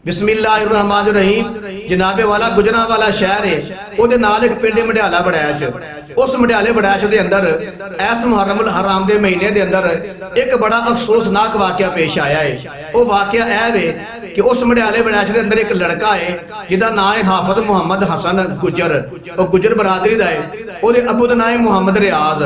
बिस्मिल्लाहिर्रहमानिर्रहीम। जनाबे वाला गुजरांवाला शहर है, ਉਹਦੇ ਨਾਲ ਇੱਕ ਪਿੰਡ ਮੜਿਆਲਾ ਬੜੈਚ। ਉਸ ਮੜਿਆਲੇ ਬੜੈਚ ਦੇ ਅੰਦਰ ਇਸ ਮੁਹਰਮ ਹਰਾਮ ਦੇ ਮਹੀਨੇ ਦੇ ਅੰਦਰ ਇੱਕ ਬੜਾ ਅਫਸੋਸਨਾਕ ਵਾਕਿਆ ਪੇਸ਼ ਆਇਆ ਹੈ। ਉਹ ਵਾਕਿਆ ਇਹ ਵੇ ਕਿ ਉਸ ਮੜਿਆਲੇ ਬੜੈਚ ਦੇ ਅੰਦਰ ਇੱਕ ਲੜਕਾ ਹੈ ਜਿਹਦਾ ਨਾਮ ਹੈ ਹਾਫਿਜ਼ ਮੁਹੰਮਦ ਹਸਨ ਗੁਜਰ। ਉਹ ਗੁਜਰ ਬਰਾਦਰੀ ਦਾ ਹੈ। ਉਹਦੇ ਅਬੂ ਦਾ ਨਾਮ ਹੈ ਮੁਹੰਮਦ ਰਿਆਜ਼।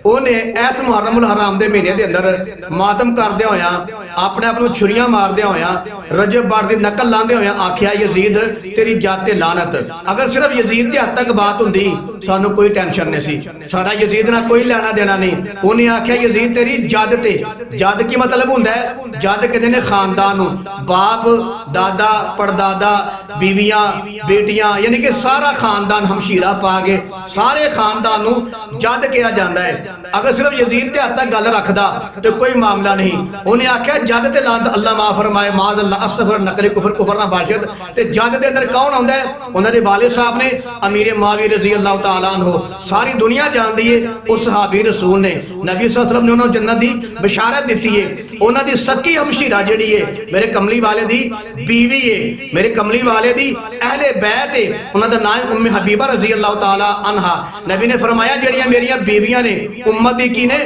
ਉਹਨੇ ਇਸ ਮੁਹਰਮ ਹਰਾਮ ਦੇ ਮਹੀਨੇ ਦੇ ਅੰਦਰ ਮਾਤਮ ਕਰਦਿਆਂ ਹੋਇਆ ਆਪਣੇ ਆਪ ਨੂੰ ਛੁਰੀਆਂ ਮਾਰਦਿਆਂ ਹੋਇਆ ਰਜਬ ਬਾੜ ਦੀ ਨਕਲ ਲਾਉਂਦੇ ਹੋਇਆ ਆਖਿਆ ਯਜ਼ੀਦ तेरी जात ते लानत। अगर सिर्फ यजीद के हद तक बात हुंदी सानू कोई टेंशन नहीं सी, साडा यजीद ना कोई लेना देना नहीं। उन्हें आख्या यजीद तेरी जद ते। जद की मतलब हुंदा है, जद कहते ने खानदान नूं, बाप दादा परदादा बीवियां बेटियां यानी कि सारा खानदान हमशीरा पा के सारे खानदान नूं जद कहा जाता है। अगर सिर्फ यजीद के हद तक गल रखदा तो कोई मामला नहीं। उन्हें आख्या जद ते लानत अल्लाह माफ फरमाए माज अल्लाह अस्तगफिर नकरे कुफर कुफर ना बाशद। ते जद दे अंदर कौन आंदा है? उन्होंने वालिद साहब ने अमीर मुआविया रज़ी अल्लाह तआला अन्हु। सारी दुनिया जानती है उस सहाबी रसूल ने नबी सल्लल्लाहु अलैहि वसल्लम ने उन्होंने जन्नत की बशारत दी है। उन्होंने सकी हमशीरा जिहड़ी है मेरे कमली वाले दी बीवी है, मेरे कमली वाले दी अहले बैत है। उन्होंने नाम उम्मे हबीबा रज़ी अल्लाह तआला अन्हा। नबी ने फरमाया जिहड़ियां मेरियां बीवियां ने उम्मत दी की ने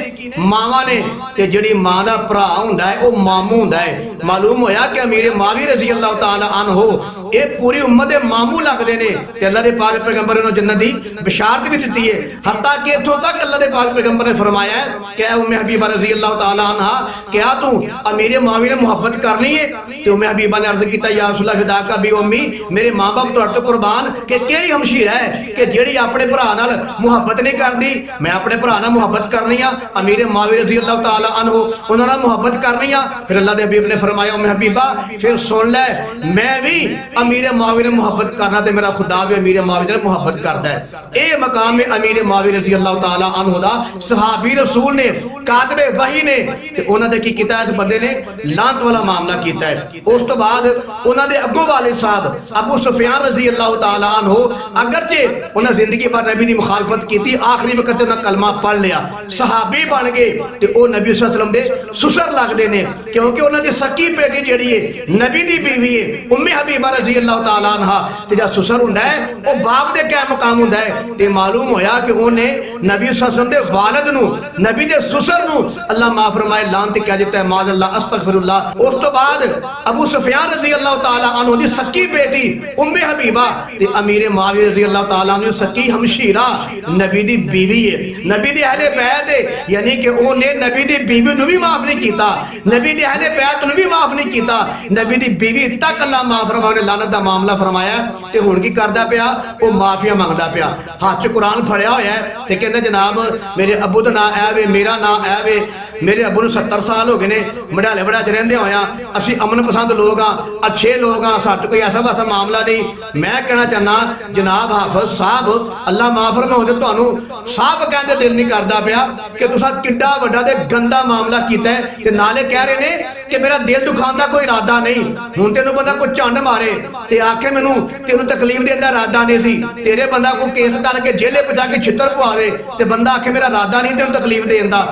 मावां ने, ते जिहड़ी मां दा भरा हुंदा है ओ मामू हुंदा है। मालूम होया कि अमीर मुआविया रज़ी अल्लाह तआला अन्हु ये पूरी उम्मत दे मामू लगदे ने। ते अल्लाह दे पाक पैगंबर ने जन्नत दी बशारत भी दी है। हत्ता कि इत्थों तक अल्लाह दे पाक पैगंबर ने फरमाया है कि उम्मे हबीबा रज़ी अल्लाह तआला अन्हा क्या तू अमीर मुआविया ने मोहब्बत करनी है? ते उम्मे हबीबा ने अर्ज कीता या रसूल अल्लाह फिदा का भी उम्मी मेरे मां बाप तुहाडे तो कुर्बान कि केड़ी हमशीरा है कि जेड़ी अपने भरा नाल मोहब्बत नहीं करदी। मैं अपने भरा नाल मोहब्बत करनी आ। अमीर मुआविया रज़ी अल्लाह तआला अन्हु उन्हां नाल मोहब्बत करनी आ। फिर अल्लाह दे हबीब ने फरमाया उम्मे हबीबा फिर सुन ले मैं भी अमीर मुआविया ने मोहब्बत करना ते मेरा खुदा भी अमीर मुआविया ने मोहब्बत करता है। ये मकाम में अमीर मुआविया रज़ी अल्लाह तआला अन्हु दा सहाबी रसूल ने कातिबे वही ने ते उन्हां दे की कीता इस बंदे ने लानत वाला मामला कीता है। उस तो बाद उन्हां दे अगो वाले साहब अबू सुफियान रज़ी अल्लाह तआला अन्हु अगरचे उन्हां जिंदगी भर नबी दी मुखालफत कीती, आखिरी वक्त उन्हां कलमा पढ़ लिया, सहाबी बन गए ते ओ नबी सल्लल्लाहु अलैहि वसल्लम दे सुसर लगदे ने क्योंकि उन्हां दी सकी बेटी जिहड़ी है नबी दी बीवी है उम्मे हबीबा रज़ी अल्लाह तआला अन्हा। ते जिहड़ा सुसर हुंदा है ओ बाप दे क्या मकाम हुंदा है। ते मालूम होया कि उन्हें नबी सल्लल्लाहु अलैहि वसल्लम दे वालिद नूं नबी दे सुसर नूं अल्लाह माफ फरमाए लानत कह दिता है माज अल्लाह अस्तगफिरुल्लाह। उस तो बाद अबू सुफियान रज़ी अल्लाह तआला अन्हु दी सकी बेटी उम्मे हबीबा ते अमीर मुआविया रज़ी अल्लाह तआला अन्हु सकी हमशीरा नबी दी बीवी है, नबी दे अहले बैत है। यानी कि उन्हें नबी दी बीवी नूं भी माफ नहीं कीता, नबी दे अहले बैत नूं भी माफ नहीं कीता, नबी दी बीवी तक अल्लाह माफ फरमाए लानत दा मामला फरमाया। ते हुण की करदा पिया ओ माफिया मंगदा पिया, हाथ च कुरान फड़िया होया है ते कहंदा जनाब मेरे अबू दा नाम ऐ वे मेरा नाम ऐ वे मेरे अबू नूं 70 साल हो गए ने मड़ियाले बड़ा च रहिंदे होया असीं अमन पसंद लोग हाँ, अच्छे लोग हाँ, साडे कोई ऐसा वैसा मामला नहीं। मैं कहना चाहना जनाब हाफिज साहब अल्लाह माफ फरमाओ जे तुहानूं साहब कहंदे दिल नहीं करदा पिया कि तुसां किड्डा वड्डा ते गंदा मामला कीता है ते नाले कह रहे ने कि मेरा दिल दुखाण दा कोई इरादा नहीं। हुण तैनूं बंदा कोई झंड मारे ते आखे मैनूं तैनूं तकलीफ देण दा इरादा नहीं सी, तेरे बंदा कोई केस करके जेले पहुंचा के छित्तर पवावे ते बंदा आखे मेरा इरादा नहीं तैनूं तकलीफ देण दा,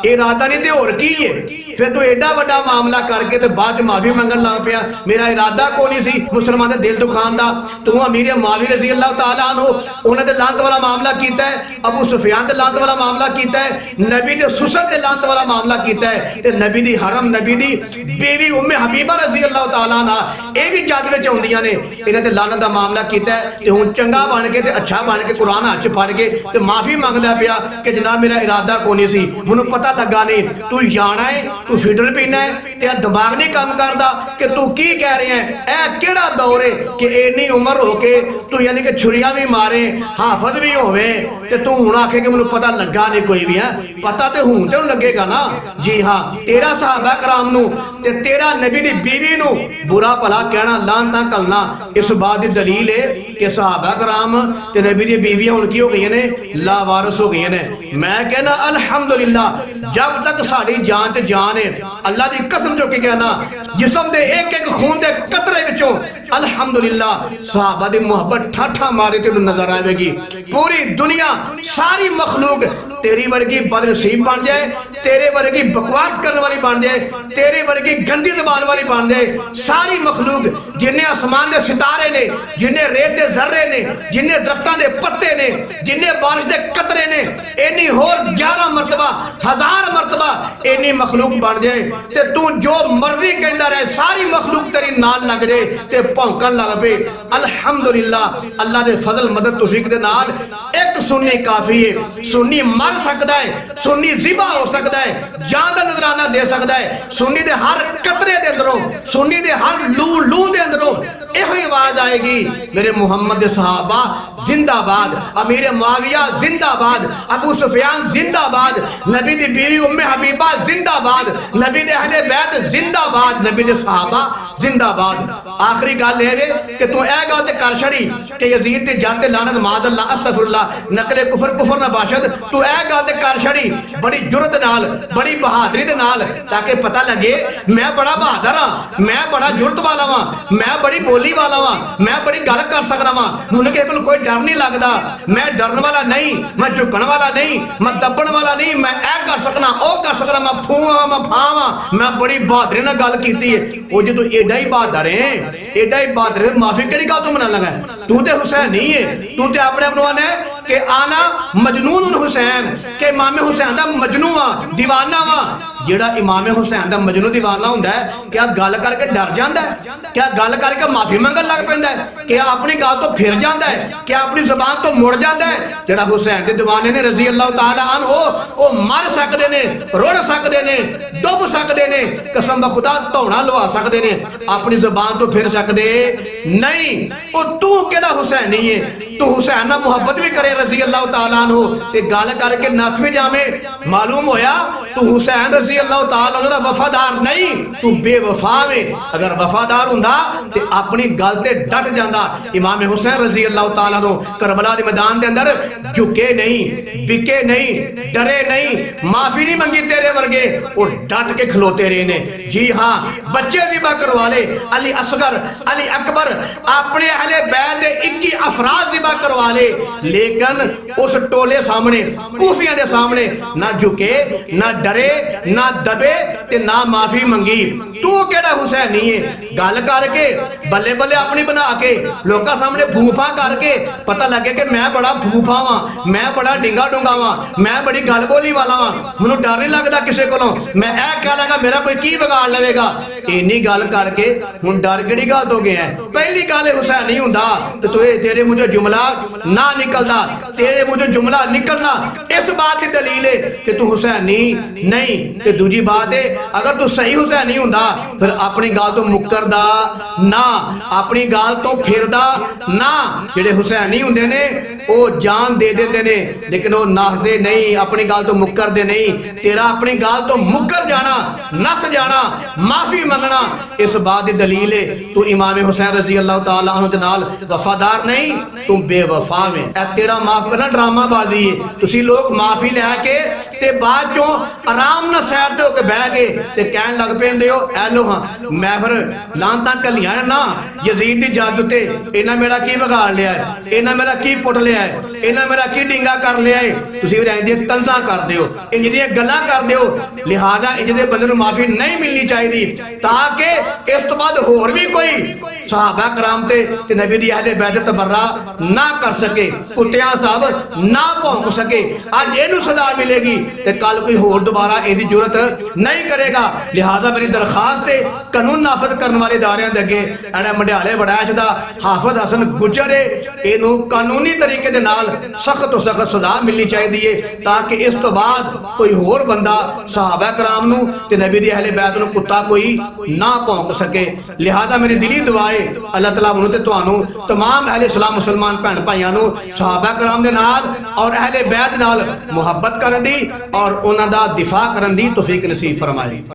इरादा नहीं ते होर की है। फिर तू एडा वड्डा मामला करके ते बाद माफी मंगण लग पिया, मेरा इरादा कोई नहीं सी मुसलमान दे दिल दुखाण दा। तू अमीर मुआविया रज़ी अल्लाह तआला अन्हु उन्हां दे लानत वाला मामला कीता है, अबू सुफियान दे लानत वाला मामला कीता है, नबी दे सुसर दे लानत वाला मामला कीता है ते नबी दी हरम नबी दी बीवी उम्मे हबीबा रज़ी अल्लाह तआला अन्हा ये भी जद विच आउंदियां ने। इन्हां दे लानत दा मामला कीता है ते हुण चंगा बन के ते अच्छा बन के कुरान हाथ च फड़ के ते माफी मंगदा पिया कि जनाब मेरा इरादा कोई नहीं सी, मैनूं पता लगा नहीं तू जाना है तू फीडर पीना है तेरा दिमाग नहीं काम करता कि तू की कह रहे हैं। ऐ केड़ा दौर है कि इन्नी उम्र हो के तू यानी कि छुरियां भी मारे हाफज भी होवे ते तू हुण आखे कि मैनूं पता लगा नहीं कोई भी है। पता तो हुण ते लगेगा ना। जी हाँ तेरा सहाबा कराम नूं ते तेरा नबी दी बीवी नूं बुरा भला कहना लानतां घलना इस बात की दलील है कि सहाबा कराम ते नबी दी बीवियां हुण की हो गई ने लावारिस हो गई ने। मैं कहना अल्हम्दुलिल्लाह जब तक साड़ी जान च जान है अल्लाह की कसम जो के कहना जिसम दे एक एक खून दे कतरे विचों अल्हम्दुलिल्लाह सहाबा दी मोहब्बत ठाठा मारे तेनू नजर आएगी। पूरी दुनिया सारी मखलूक तेरी वर्गी बदनसीब बन जाए तेरे वर्गी बकवास करने वाली बन जाए, तेरे वर्गी गंदी जबान वाली बन जाए। सारी मखलूक जिन्हें आसमान के सितारे ने, जिन्हें रेत के जर्रे ने, जिन्हें दरख्तां दे पत्ते ने, जिन्हें बारिश के कतरे ने, इन्नी होर 11 मरतबा 1000 मरतबा इन्नी मखलूक बन जाए ते तू जो मर्जी कहता रहे, सारी मखलूक तेरी नाल लग जाए ते भौंकन लग पे। अल्हम्दुलिल्लाह अल्लाह दे फजल मदद तौफीक दे नाल एक सुन्नी काफी है। सुन्नी मर सकता है, सुन्नी जिबा हो सकता है, जान दा नजराना दे सकता है। सुन्नी दे हर कतरे दे अंदरों, सुन्नी दे हर लू दे अंदरों यही आवाज आएगी, मेरे मुहम्मद दे सहाबा जिंदाबाद, अमीर मुआविया जिंदाबाद, अबू सुफियान जिंदाबाद, नबी दी बीवी उम्मे हबीबा जिंदाबाद, नबी दे अहले बैत जिंदाबाद, नबी दे सहाबा जिंदाबाद। आखिरी गल है कि तू यह गल ते कर छड़ी कि यजीद ते जाते लानत माद अल्लाह अस्तगफिरुल्लाह नकले कुफर ना बाशद, तू यह गल ते कर छड़ी बड़ी जुरत नाल, बड़ी बहादरी दे नाल, ताकि पता लगे मैं बड़ा बहादुर हां, मैं बड़ा जुरत वाला वां, मैं बड़ी बोली वाला वां, मैं बड़ी गल कर सकदा वां, मैनूं किसे कोल कोई डर नहीं लगदा, मैं डरन वाला नहीं, मैं झुकण वाला नहीं, मैं दबण वाला नहीं, मैं ऐ कर सकना ओ कर सकना, मैं फूवां मैं फावां, मैं बड़ी बहादरी नाल गल कीती है। ओ जे तू एडा ही बहादुर है, एडा ही बहादुर है, माफी केड़ी गल तू मना लगा? तू ते हुसैन नहीं है, तू ते अपने आप नूं आना कि आना मजनून हुसैन, के इमाम हुसैन दा मजनू आ, दीवाना वा। जेड़ा इमाम हुसैन दा मजनू दीवाना हुंदा है, क्या गल करके डर जांदा है? क्या गल करके माफी मंगन लग पैंदा है? क्या अपनी गल तो फिर जांदा है? क्या अपनी जुबान तो मुड़ जांदा है? जेड़ा हुसैन दे दीवाने ने रजी अल्लाह तआला अन्हु, ओ मर सकदे ने, रुड़ सकदे ने, डुब सकदे ने, कसम खुदा धौना लवा सकदे ने, अपनी जुबान तो फिर सकदे नहीं। ओ तू केड़ा हुसैनी है? तू हुसैन नाल मुहब्बत भी करे रजी अल्लाह तआला अन्हु ते गल करके नस भी जावे, मालूम होया तू हुसैन रजी अल्लाह तआला अन्हु दा वफादार नहीं, तू बेवफा वे। अगर वफादार हुंदा ते अपनी गल ते डट जांदा। इमाम हुसैन रजी अल्लाह तआला अन्हु करबला दे मैदान दे अंदर झुके नहीं, बिके नहीं, डरे नहीं, माफी नहीं मंगी तेरे वर्गे, वो डट के खलोते रहे ने। जी हाँ, बच्चे जिबा करवा ले, अली असगर, अली अकबर, अपने अहले बैत दे 21 अफराद जिबा करवा ले, लेकिन उस टोले सामने, कूफियां दे सामने ना झुके, ना डरे, ना दबे ते ना माफी मंगी। तू केड़ा हुसैनी है? गल करके बल्ले बल्ले अपनी बना के लोकां सामने फूफा करके पता लगे कि मैं बड़ा फूफा वां, मैं बड़ा डिंगा डूंगा वां, मैं बड़ी गल बोली वाला वां, मैनूं डर नहीं लगदा किसी कोलों, मैं ऐ कह लांगा मेरा कोई की बिगाड़ लवेगा। इन्नी गल करके हुण डर केड़ी गल तो गया? पहली गल हुसैन नहीं हुंदा ते तू तेरे मुझे जुमला ना निकलदा, तेरे मुझे जुमला निकलना इस बात की दलील है कि तू हुसैनी नहीं। ते दूजी बात है, अगर तू सही हुसैनी हुंदा फिर अपनी गल तो मुकरदा ना, अपनी गल तो फिरदा ना। जेड़े हुसैनी हुंदे ने वो जान दे देंदे ने, लेकिन वो नसदे नहीं, अपनी गल तो मुकरदे नहीं। तेरा अपनी गल तो मुकर जाना, नस जाना, माफी मंगना इस बात की दलील है तू इमाम हुसैन रजी अल्लाह तआला अन्हु दे नाल वफादार नहीं, तू बेवफा में। तेरा माफ करना ड्रामाबाजी है। तुसी लोग माफी लैके ते बाद चों आराम नाल सैर ते होके बह गए ते कहन लग पैंदे हो ऐ लो हां मैं फिर लानतां घल्लियां ना यजीद दी जादू ते, इन्हां मेरा की बिगाड़ लिया है, इन्हां मेरा की पुट लिया है, इन्हां मेरा की डिंगा कर लिया है। तुसी भी रहंदे तंजा करदे हो, इंज दी गल्लां करदे हो, लिहाजा इंज दे बंदे नूं माफी नहीं मिलनी चाहिदी, ताकि इस तो बाद होर भी कोई सहाबा कराम ते नबी दी अहले बैत तबर्रा ना कर सके, कुत्तियां साहब ना भौंक सके। अज इहनूं सजा मिलेगी ते कल कोई होर दोबारा इहदी जुरत नहीं करेगा। लिहाजा मेरी दरखास्त है कानून नाफज करने वाले इदारियां दे अगे इहड़ा मंडियाले वड़ैच दा हाफिज हसन गुजर है, इहनूं कानूनी तरीके दे नाल सख्त तो सख्त सजा मिलनी चाहिदी है, ताकि इस तो बाद कोई होर बंदा सहाबा कराम नूं ते नबी दी अहले बैत नूं कुत्ता कोई ना भौंक सके। लिहाजा मेरी दिली दुआ है अल्लाह तआला उन्होंने ते तुहानूं तमाम अहले इस्लाम मुसलमान भैन भाइयों नूं सहाबा कराम दे नाल और अहले बैत नाल मुहब्बत करन दी और उन्हां दा दिफा करन दी तौफीक नसीब फरमाए।